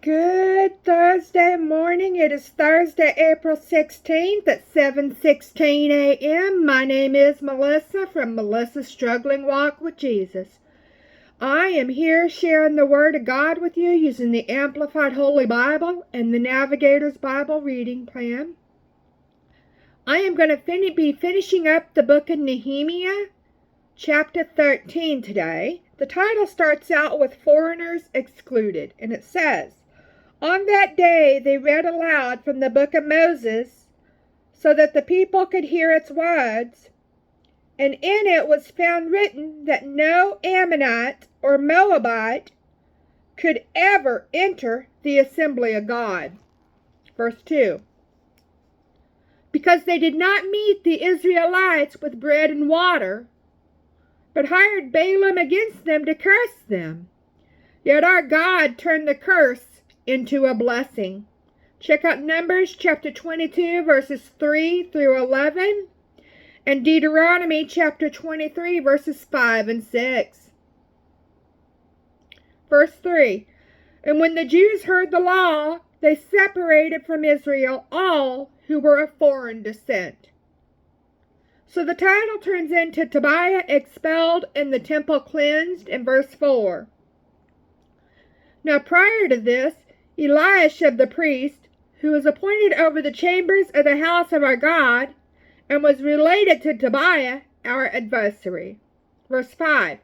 Good Thursday morning. It is Thursday, April 16th at 7:16 a.m. My name is Melissa from Melissa's Struggling Walk with Jesus. I am here sharing the Word of God with you using the Amplified Holy Bible and the Navigator's Bible reading plan. I am going to be finishing up the book of Nehemiah.Chapter 13 today. The title starts out with Foreigners Excluded, and it says, "On that day they read aloud from the book of Moses, so that the people could hear its words, and in it was found written that no Ammonite or Moabite could ever enter the assembly of God." Verse 2. "Because they did not meet the Israelites with bread and water, but hired Balaam against them to curse them. Yet our God turned the curse into a blessing." Check out Numbers chapter 22, verses 3 through 11, and Deuteronomy chapter 23, verses 5 and 6. Verse 3, "And when the Jews heard the law, they separated from Israel all who were of foreign descent." So the title turns into Tobiah expelled and the temple cleansed in verse 4. Now prior to this, Elisha the priest, who was appointed over the chambers of the house of our God, and was related to Tobiah, our adversary. Verse 5,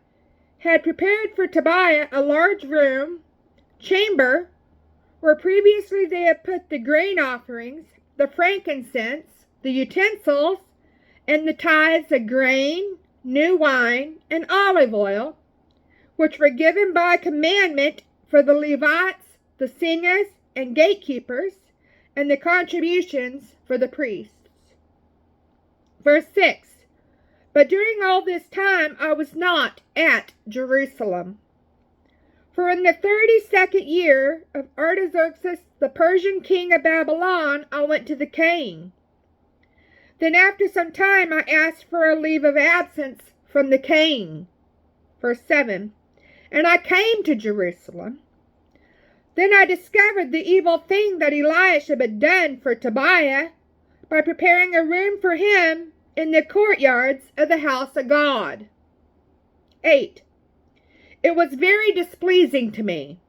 had prepared for Tobiah a large chamber, where previously they had put the grain offerings, the frankincense, the utensils, and the tithes of grain, new wine, and olive oil, which were given by commandment for the Levites, the singers, and gatekeepers, and the contributions for the priests. Verse 6, "But during all this time I was not at Jerusalem. For in the 32nd year of Artaxerxes, the Persian king of Babylon, I went to the king. Then after some time I asked for a leave of absence from the king." Verse 7, "And I came to Jerusalem. Then I discovered the evil thing that Elisha had done for Tobiah by preparing a room for him in the courtyards of the house of God." 8, "It was very displeasing to me.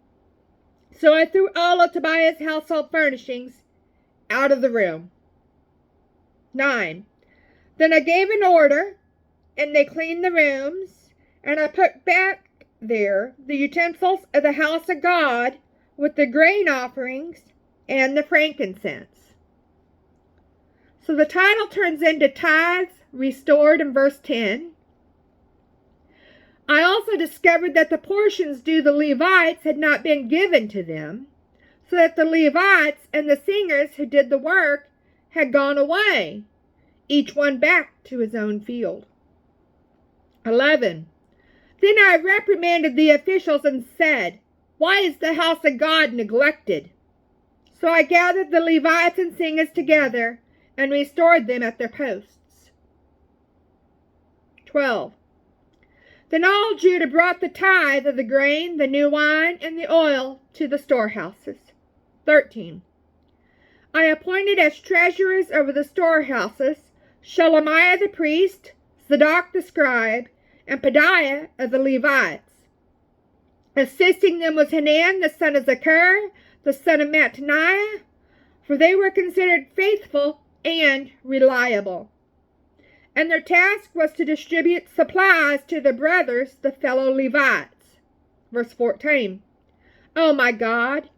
So I threw all of Tobiah's household furnishings out of the room." 9, "Then I gave an order, and they cleaned the rooms, and I put back there the utensils of the house of God with the grain offerings and the frankincense." So the title turns into Tithes Restored in verse 10. "I also discovered that the portions due the Levites had not been given to them, so that the Levites and the singers who did the work had gone away, each one back to his own field." 11, "Then I reprimanded the officials and said, 'Why is the house of God neglected?' So I gathered the Levites and singers together and restored them at their posts." 12, "Then all Judah brought the tithe of the grain, the new wine, and the oil to the storehouses." 13, "I appointed as treasurers over the storehouses Shelemiah the priest, Zadok the scribe, and Pedaiah of the Levites. Assisting them was Hanan the son of Zakur, the son of Mattaniah, for they were considered faithful and reliable. And their task was to distribute supplies to their brothers, the fellow Levites." Verse 14, "Oh my God,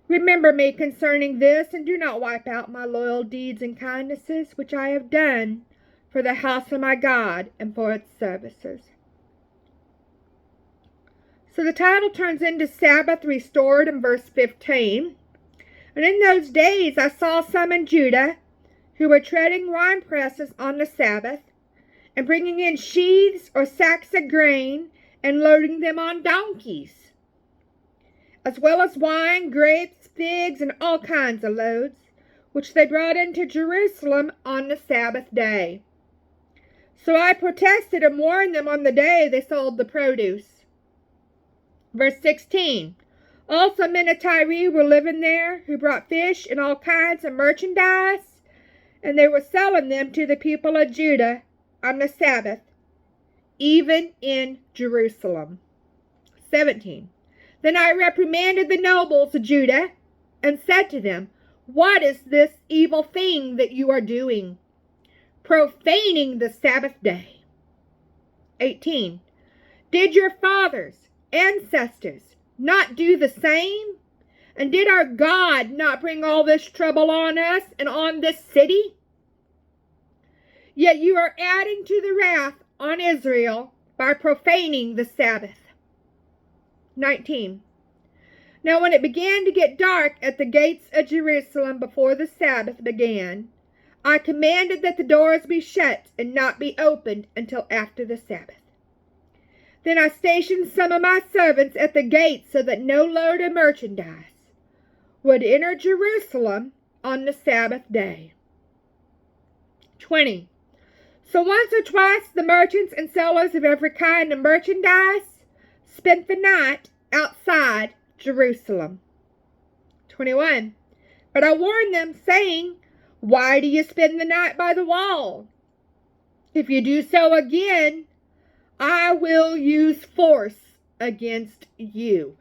remember me concerning this, and do not wipe out my loyal deeds and kindnesses, which I have done for the house of my God and for its services." So the title turns into Sabbath Restored in verse 15. "And in those days I saw some in Judah who were treading wine presses on the Sabbath, and bringing in sheaves or sacks of grain, and loading them on donkeys, as well as wine, grapes, figs, and all kinds of loads, which they brought into Jerusalem on the Sabbath day. So I protested and warned them on the day they sold the produce." Verse 16, Also men of Tyre were living there, who brought fish and all kinds of merchandise, and they were selling them to the people of Judah on the Sabbath, even in Jerusalem. 17. Then I reprimanded the nobles of Judah and said to them, what is this evil thing that you are doing, profaning the Sabbath day? 18. Did your fathers, ancestors, not do the same? And did our God not bring all this trouble on us and on this city? Yet you are adding to the wrath on Israel by profaning the Sabbath. 19. Now when it began to get dark at the gates of Jerusalem before the Sabbath began, I commanded that the doors be shut and not be opened until after the Sabbath. Then I stationed some of my servants at the gates so that no load of merchandise would enter Jerusalem on the Sabbath day. 20. So once or twice the merchants and sellers of every kind of merchandise spent the night outside Jerusalem. 21. But I warned them, saying, why do you spend the night by the wall? If you do so again, I will use force against you.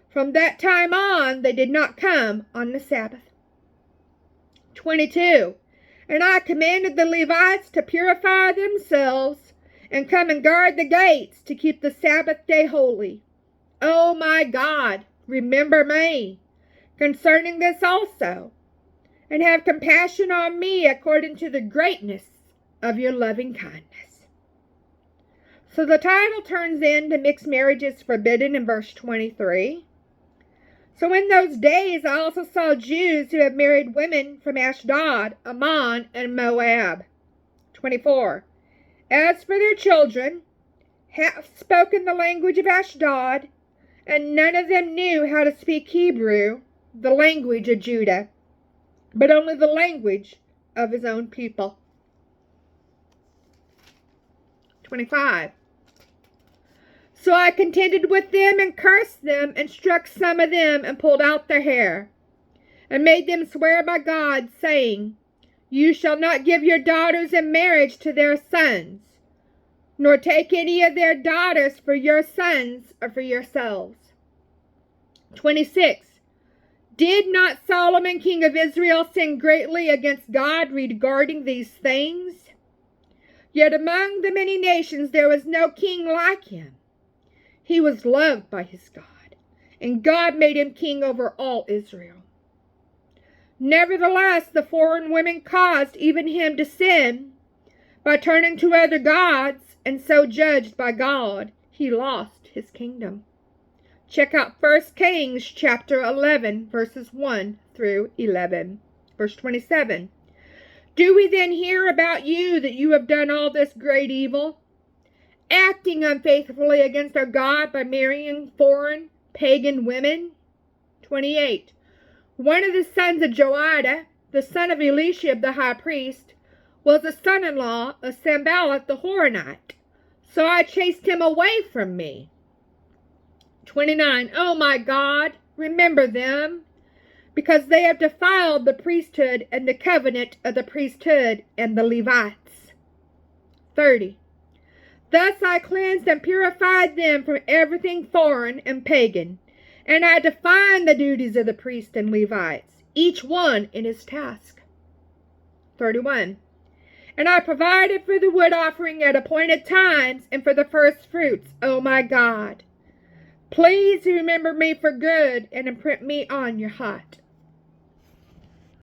From that time on, they did not come on the Sabbath. 22. And I commanded the Levites to purify themselves and come and guard the gates to keep the Sabbath day holy. Oh my God, remember me concerning this also, and have compassion on me according to the greatness of your loving kindness. So the title turns into Mixed Marriages Forbidden in verse 23. So in those days I also saw Jews who had married women from Ashdod, Ammon, and Moab. 24. As for their children, half spoken the language of Ashdod, and none of them knew how to speak Hebrew, the language of Judah, but only the language of his own people. 25. So I contended with them and cursed them and struck some of them and pulled out their hair and made them swear by God, saying, you shall not give your daughters in marriage to their sons, nor take any of their daughters for your sons or for yourselves. 26. Did not Solomon, king of Israel, sin greatly against God regarding these things? Yet among the many nations there was no king like him. He was loved by his God, and God made him king over all Israel. Nevertheless, the foreign women caused even him to sin by turning to other gods, and so judged by God, he lost his kingdom. Check out 1 Kings chapter 11, verses 1 through 11. Verse 27. Do we then hear about you that you have done all this great evil, acting unfaithfully against our God by marrying foreign pagan women? 28. One of the sons of Joiada, the son of Eliashib the high priest, was a son-in-law of Sanballat the Horonite, so I chased him away from me. 29. Oh my God, remember them, because they have defiled the priesthood and the covenant of the priesthood and the Levites. 30. Thus I cleansed and purified them from everything foreign and pagan, and I defined the duties of the priests and Levites, each one in his task. 31. And I provided for the wood offering at appointed times and for the first fruits, O my God. Please remember me for good and imprint me on your heart.